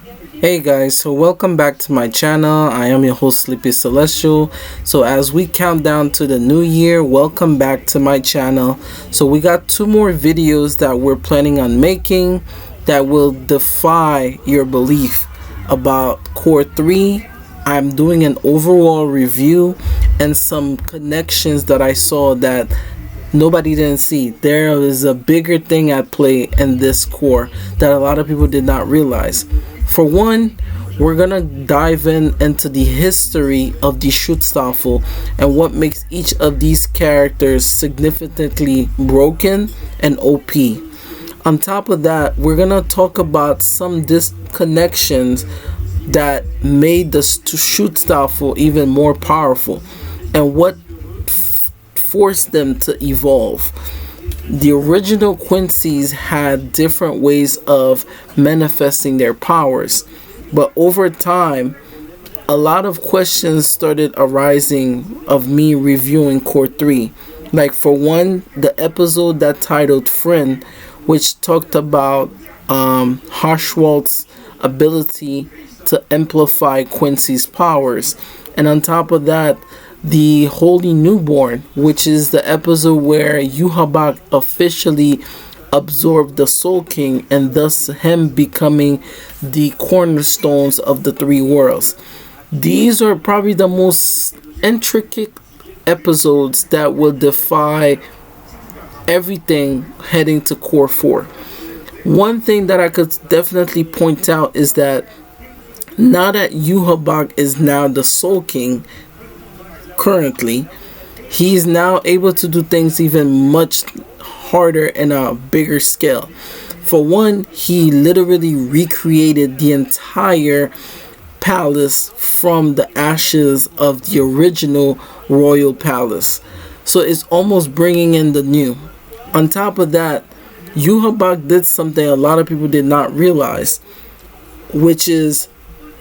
Hey guys, so welcome back to my channel. I am your host Sleepy Celestial. So as we count down to the new year, welcome back to my channel. So we got two more videos that we're planning on making that will defy your belief about Core 3. I'm doing an overall review and some connections that I saw that nobody didn't see. There is a bigger thing at play in this core that a lot of people did not realize. For one, we're gonna dive into the history of the Schutzstaffel and what makes each of these characters significantly broken and OP. On top of that, we're gonna talk about some disconnections that made the Schutzstaffel even more powerful and what forced them to evolve. The original Quincy's had different ways of manifesting their powers, but over time, a lot of questions started arising of me reviewing Core 3. Like, for one, the episode that titled Friend, which talked about Yhwach's ability to amplify Quincy's powers. And on top of that, the Holy Newborn, which is the episode where Yhwach officially absorbed the Soul King and thus him becoming the cornerstones of the three worlds. These are probably the most intricate episodes that will defy everything heading to Core 4. One thing that I could definitely point out is that now that Yhwach is now the Soul King, currently, he's now able to do things even much harder and a bigger scale. For one, he literally recreated the entire palace from the ashes of the original royal palace. So it's almost bringing in the new. On top of that, Yhwach did something a lot of people did not realize, which is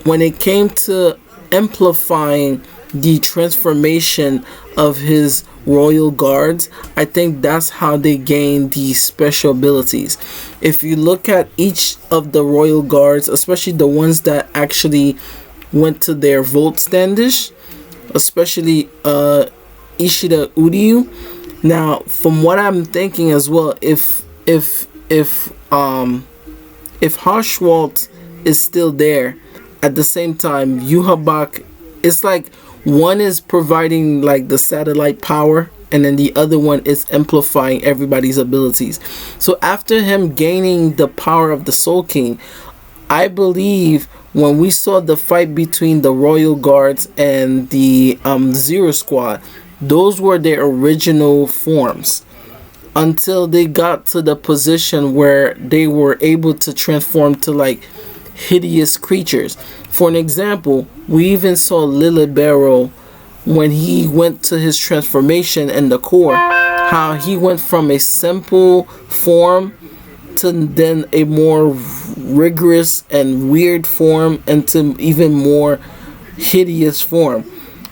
when it came to amplifying the transformation of his royal guards. I think that's how they gain these special abilities. If you look at each of the royal guards, especially the ones that actually went to their vote standish, especially Ishida Uryu. Now, from what I'm thinking as well, if Yhwach is still there, at the same time Yhwach, it's like one is providing like the satellite power and then the other one is amplifying everybody's abilities. So after him gaining the power of the Soul King, I believe when we saw the fight between the Royal Guards and the Zero Squad, those were their original forms until they got to the position where they were able to transform to like hideous creatures. For an example, we even saw Lilibero when he went to his transformation in the core, how he went from a simple form to then a more rigorous and weird form into even more hideous form,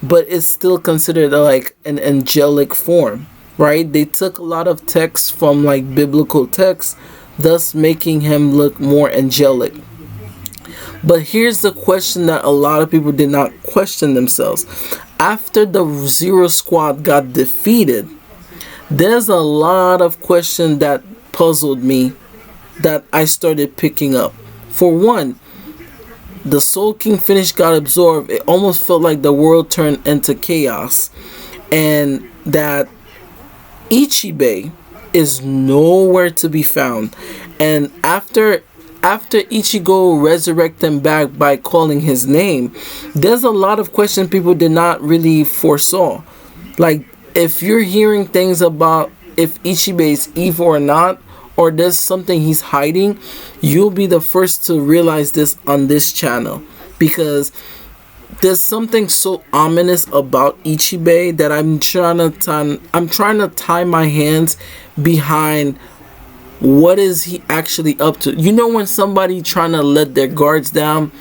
but it's still considered like an angelic form, right? They took a lot of texts from like biblical texts, thus making him look more angelic. But here's the question that a lot of people did not question themselves. After the Zero Squad got defeated, there's a lot of questions that puzzled me that I started picking up. For one, the Soul King got absorbed. It almost felt like the world turned into chaos. And that Ichibe is nowhere to be found. And after Ichigo resurrect him back by calling his name, there's a lot of questions people did not really foresaw. Like, if you're hearing things about if Ichibe is evil or not, or there's something he's hiding, you'll be the first to realize this on this channel, because there's something so ominous about Ichibe that I'm trying to tie my hands behind. What is he actually up to? You know, when somebody trying to let their guards down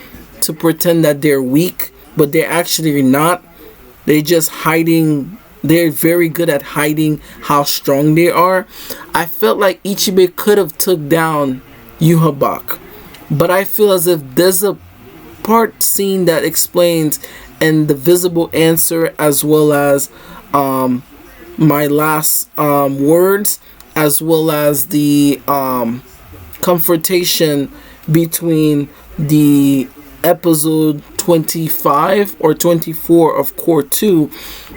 to pretend that they're weak, but they're actually not. They're just hiding. They're very good at hiding how strong they are. I felt like Ichibe could have took down Yhwach, but I feel as if there's a part scene that explains, and the visible answer, as well as my last words, as well as the confrontation between the episode 25 or 24 of Core 2,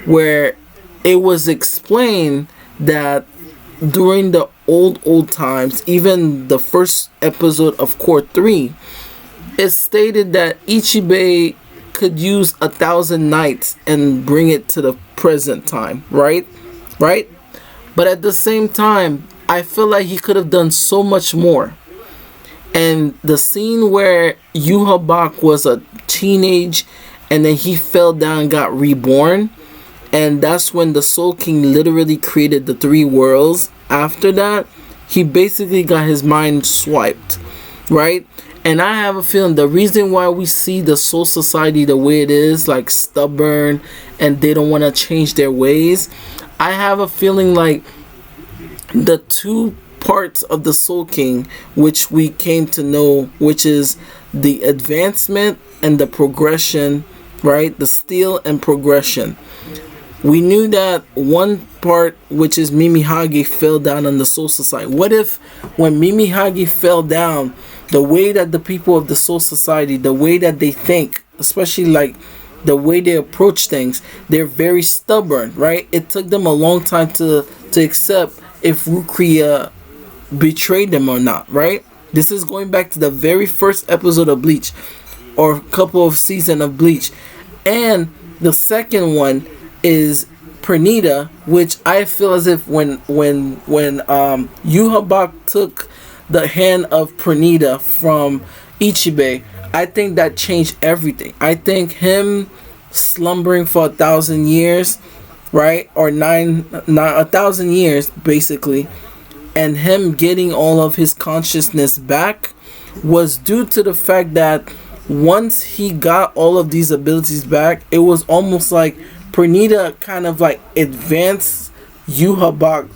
where it was explained that during the old times, even the first episode of Core 3, it stated that Ichibe could use 1,000 nights and bring it to the present time, right? But at the same time, I feel like he could have done so much more. And the scene where Yhwach was a teenage and then he fell down and got reborn, and that's when the Soul King literally created the 3 worlds. After that, he basically got his mind swiped, right? And I have a feeling the reason why we see the Soul Society the way it is, like stubborn and they don't want to change their ways, I have a feeling like the 2 parts of the Soul King, which we came to know, which is the advancement and the progression, right? The steal and progression. We knew that one part, which is Mimihage, fell down on the Soul Society. What if when Mimihage fell down, the way that the people of the Soul Society, the way that they think, especially like the way they approach things, they're very stubborn, right? It took them a long time to accept if Rukia betrayed them or not, right? This is going back to the very first episode of Bleach, or a couple of seasons of Bleach. And the second one is Pernita, which I feel as if when Yhwach took the hand of Pernita from Ichibe, I think that changed everything. I think him slumbering for 1,000 years, right, or 1,000 years basically, and him getting all of his consciousness back was due to the fact that once he got all of these abilities back, it was almost like Pernita kind of like advanced Yhwach,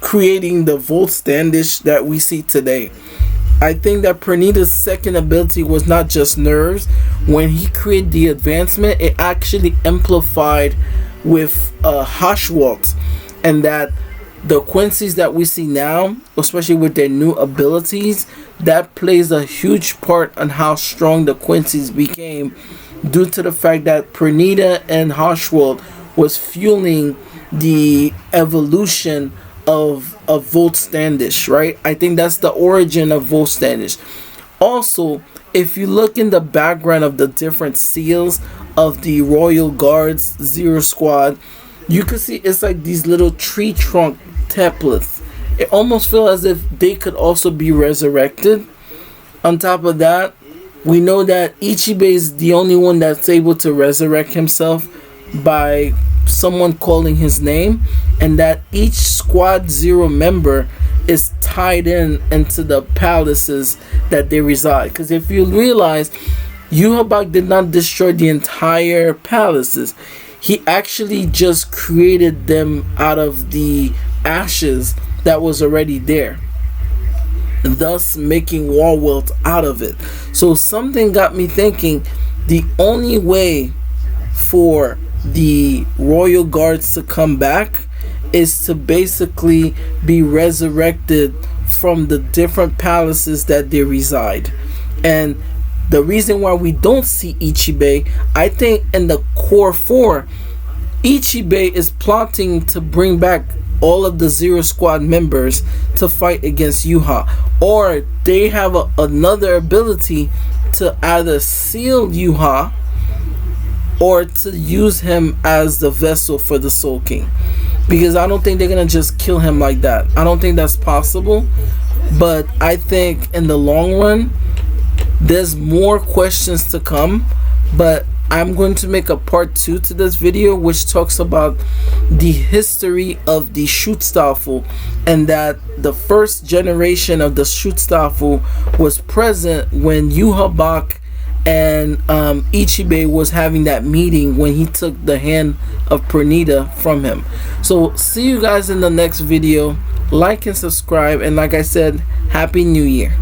creating the Volt Standish that we see today. I think that Pernita's second ability was not just nerves. When he created the advancement, it actually amplified with Yhwach, and that the Quincy's that we see now, especially with their new abilities, that plays a huge part on how strong the Quincy's became, due to the fact that Pernita and Yhwach was fueling the evolution of Volt Standish, right? I think that's the origin of Volt Standish. Also, if you look in the background of the different seals of the Royal Guards Zero Squad, you can see it's like these little tree trunk templates. It almost feels as if they could also be resurrected. On top of that, we know that Ichibe is the only one that's able to resurrect himself by someone calling his name, and that each Squad Zero member is tied into the palaces that they reside. Because if you realize, Yhwach did not destroy the entire palaces. He actually just created them out of the ashes that was already there, thus making war wealth out of it. So something got me thinking, the only way for the Royal Guards to come back is to basically be resurrected from the different palaces that they reside. And the reason why we don't see Ichibe, I think in the Core 4, Ichibe is plotting to bring back all of the Zero Squad members to fight against Yhwach, or they have another ability to either seal Yhwach or to use him as the vessel for the Soul King. Because I don't think they're gonna just kill him like that. I don't think that's possible. But I think in the long run, there's more questions to come. But I'm going to make a part 2 to this video, which talks about the history of the Schutzstaffel, and that the first generation of the Schutzstaffel was present when Yhwach and Ichibe was having that meeting when he took the hand of Pernita from him. So see you guys in the next video. Like and subscribe, and like I said, Happy New Year.